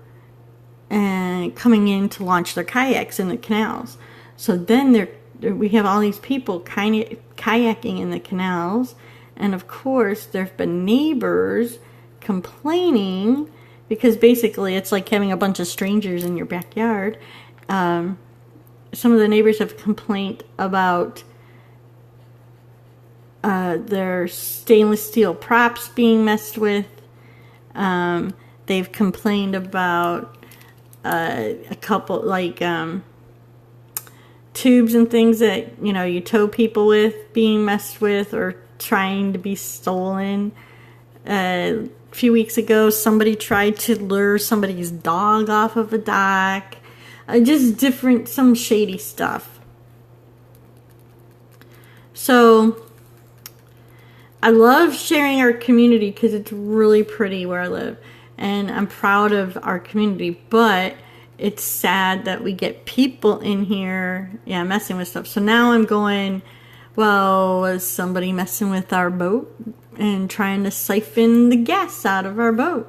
and coming in to launch their kayaks in the canals. So then we have all these people kayaking in the canals, and of course there have been neighbors complaining because basically it's like having a bunch of strangers in your backyard. Some of the neighbors have complained about their stainless steel props being messed with. They've complained about a couple tubes and things that you tow people with being messed with or trying to be stolen. A few weeks ago, somebody tried to lure somebody's dog off of a dock. Just some shady stuff. So I love sharing our community because it's really pretty where I live, and I'm proud of our community, but it's sad that we get people in here, messing with stuff. So now I'm going, well, was somebody messing with our boat and trying to siphon the gas out of our boat?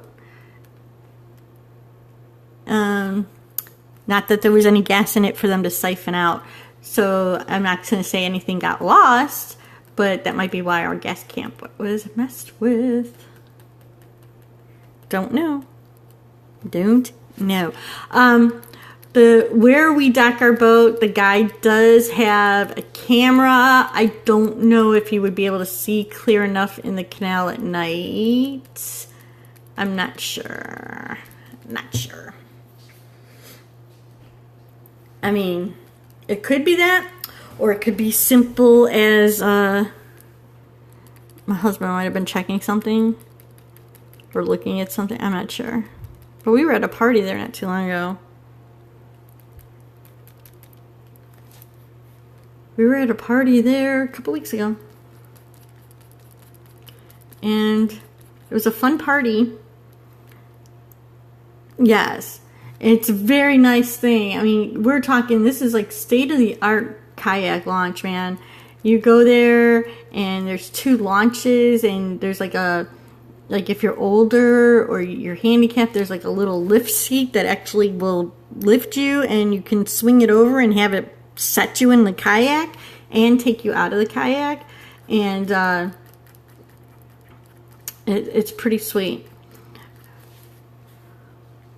Not that there was any gas in it for them to siphon out. So I'm not going to say anything got lost, but that might be why our gas camp was messed with. Don't know. Where we dock our boat, the guy does have a camera. I don't know if you would be able to see clear enough in the canal at night. I'm not sure. I mean, it could be that, or it could be simple as my husband might have been checking something or looking at something. I'm not sure. But we were at a party there not too long ago. We were at a party there a couple weeks ago. And it was a fun party. Yes. It's a very nice thing. I mean, we're talking, this is like state-of-the-art kayak launch, man. You go there, and there's 2 launches, and there's like if you're older or you're handicapped, there's like a little lift seat that actually will lift you, and you can swing it over and have it set you in the kayak and take you out of the kayak. And it's pretty sweet.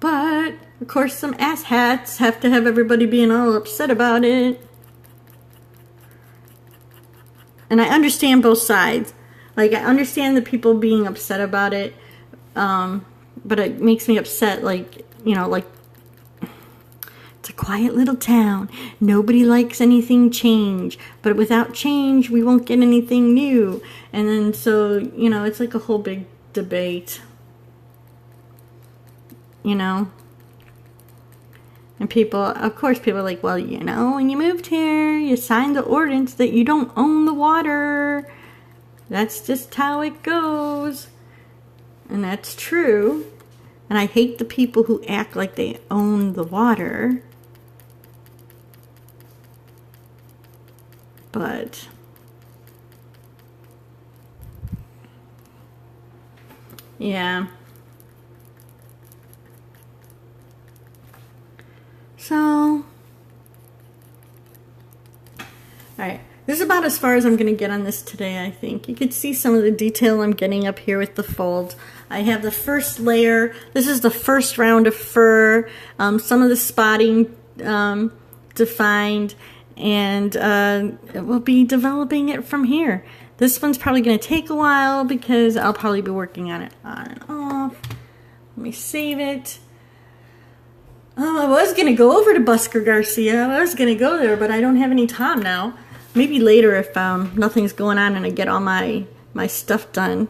But, of course, some asshats have to have everybody being all upset about it. And I understand both sides. Like, I understand the people being upset about it, but it makes me upset, it's a quiet little town. Nobody likes anything change, but without change, we won't get anything new. And then, so, it's like a whole big debate, And people, of course, people are like, well, when you moved here, you signed the ordinance that you don't own the water. That's just how it goes. And that's true. And I hate the people who act like they own the water. But yeah. So, all right. This is about as far as I'm going to get on this today, I think. You can see some of the detail I'm getting up here with the folds. I have the first layer. This is the first round of fur. Some of the spotting defined. And we'll be developing it from here. This one's probably going to take a while because I'll probably be working on it on and off. Let me save it. Oh, I was going to go over to Busker Garcia. I was going to go there, but I don't have any time now. Maybe later if nothing's going on and I get all my stuff done.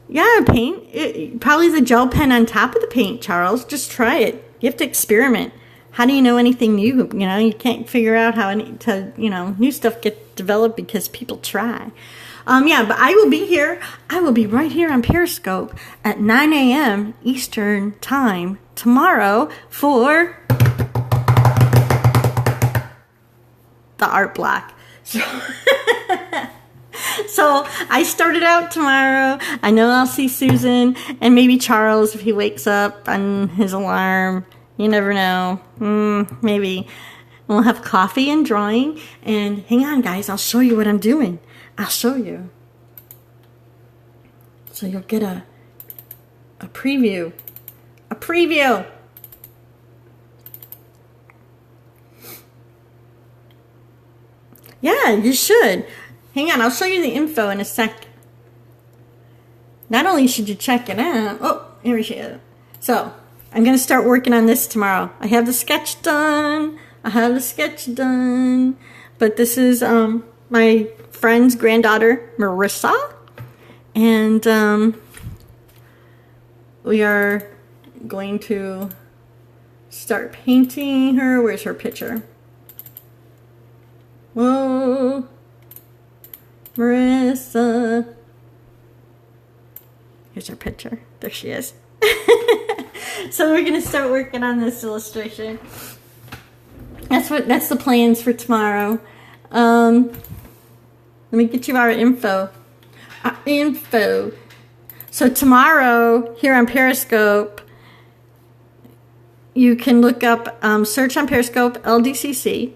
Yeah, paint. Probably the gel pen on top of the paint, Charles. Just try it. You have to experiment. How do you know anything new? You know, you can't figure out how new stuff gets developed because people try. Yeah, but I will be here. I will be right here on Periscope at 9 a.m. Eastern Time tomorrow for the art block. So I started out tomorrow. I know I'll see Susan and maybe Charles if he wakes up on his alarm. You never know. Maybe we'll have coffee and drawing. And hang on, guys. I'll show you what I'm doing. I'll show you. So you'll get a preview. A preview. Yeah, you should. Hang on, I'll show you the info in a sec. Not only should you check it out. Oh, here she is. So, I'm going to start working on this tomorrow. I have the sketch done. But this is my friend's granddaughter, Marissa. And we are going to start painting her. Where's her picture? Whoa. Marissa. Here's her picture. There she is. So we're going to start working on this illustration. That's the plans for tomorrow. Let me get you our info. So tomorrow, here on Periscope, you can look up, search on Periscope, LDCC,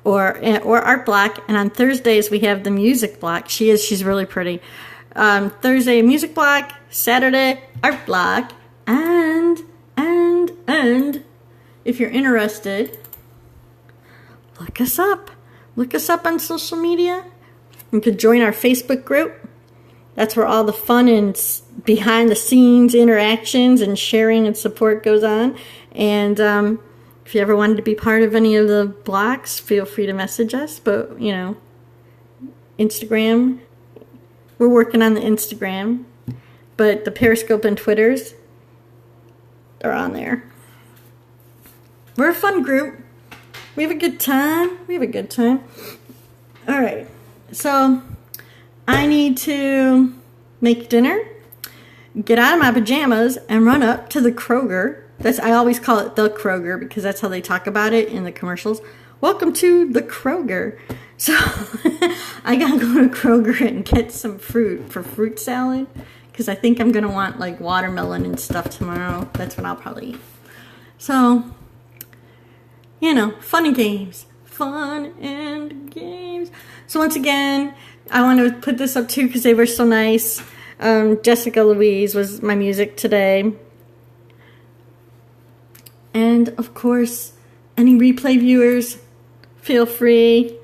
or Art Block, and on Thursdays we have the Music Block. She's really pretty. Thursday, Music Block, Saturday, Art Block, and if you're interested, look us up. Look us up on social media. You could join our Facebook group. That's where all the fun and behind the scenes interactions and sharing and support goes on. And if you ever wanted to be part of any of the blocks, feel free to message us. But, Instagram, we're working on the Instagram. But the Periscope and Twitters are on there. We're a fun group. We have a good time. All right. So I need to make dinner, get out of my pajamas, and run up to the Kroger. I always call it the Kroger because that's how they talk about it in the commercials. Welcome to the Kroger. So I gotta go to Kroger and get some fruit for fruit salad because I think I'm gonna want like watermelon and stuff tomorrow. That's what I'll probably eat. So, fun and games. So once again, I want to put this up too because they were so nice. Jessica Louise was my music today. And of course, any replay viewers, feel free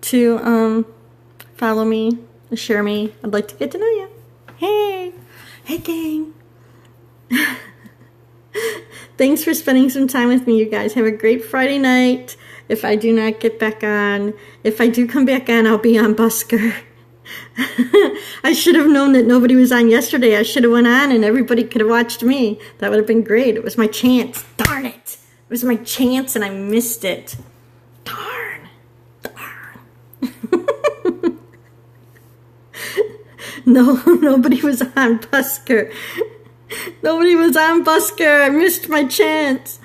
to follow me, share me. I'd like to get to know you. Hey gang. Thanks for spending some time with me, you guys. Have a great Friday night. If I do not get back on, if I do come back on, I'll be on Busker. I should have known that nobody was on yesterday. I should have went on and everybody could have watched me. That would have been great. It was my chance. Darn it. It was my chance and I missed it. Darn. No, nobody was on Busker. Nobody was on Busker. I missed my chance.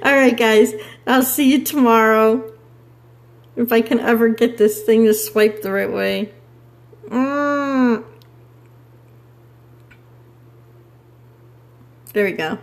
Alright, guys. I'll see you tomorrow. If I can ever get this thing to swipe the right way. There we go.